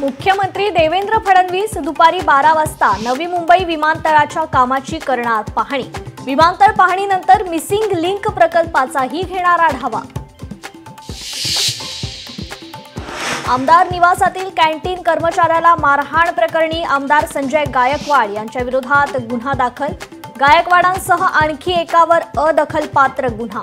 मुख्यमंत्री देवेंद्र फडणवीस दुपारी 12 वाजता नवी मुंबई विमानतळाच्या कामाची करणार पाहणी। विमानतळ पाहणीनंतर मिसिंग लिंक प्रकल्पाचाही घेणार आढावा। आमदार निवासातील कॅन्टीन कर्मचाऱ्याला मारहाण प्रकरणी आमदार संजय गायकवाड यांच्या विरोधात गुन्हा दाखल। गायकवाडांसह आणखी एकावर अदखलपात्र गुन्हा।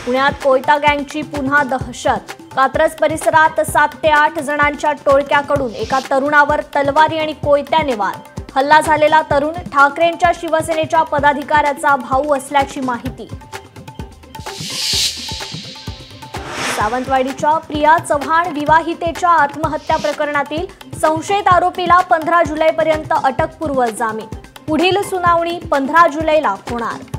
पुण्यात कोयता गँगची पुन्हा दहशत। कात्रज परिसरात 7 ते 8 जणांच्या टोळक्याकडून एका तरुणावर तलवारी आणि कोयत्याने वार। हल्ला झालेला तरुण ठाकरेंच्या शिवसेनेच्या पदाधिकाऱ्याचा भाऊ असल्याची माहिती। सावंतवाडीच्या प्रिया चव्हाण विवाहितेच्या आत्महत्या प्रकरणातील संशयित आरोपीला 15 जुलैपर्यंत अटकपूर्व जामीन। पुढील सुनावणी 15 जुलैला होणार।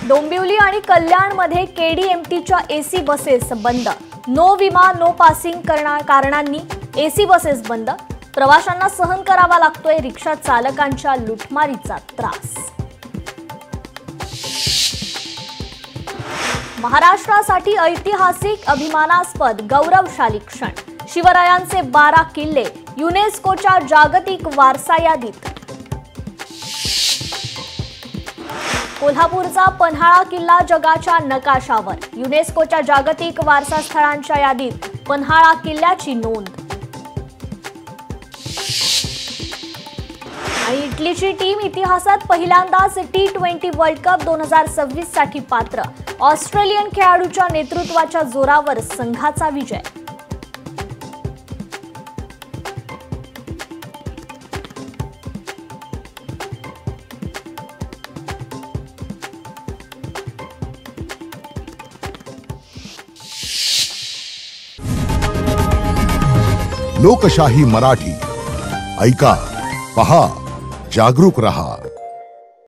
डोंबिवली आणि कल्याणमध्ये केडीएमटीच्या एसी बसेस बंद। नो विमा नो पासिंग कारणांनी एसी बसेस बंद। प्रवाशांना सहन करावा लागतोय रिक्षा चालकांच्या लुटमारीचा त्रास। महाराष्ट्रासाठी ऐतिहासिक अभिमानास्पद गौरवशाली क्षण। शिवरायांचे 12 किल्ले युनेस्कोच्या जागतिक वारसा यादीत। कोल्हापूरचा पन्हाळा किल्ला जगाच्या नकाशावर। युनेस्कोच्या जागतिक वारसा स्थळांच्या यादीत पन्हाळा किल्ल्याची नोंद। आणि इटलीची टीम इतिहासात पहिल्यांदाच T20 वर्ल्ड कप 2026 साठी पात्र। ऑस्ट्रेलियन खेळाडूच्या नेतृत्वाच्या जोरावर संघाचा विजय। लोकशाही मराठी ऐका, पहा, जागरूक रहा।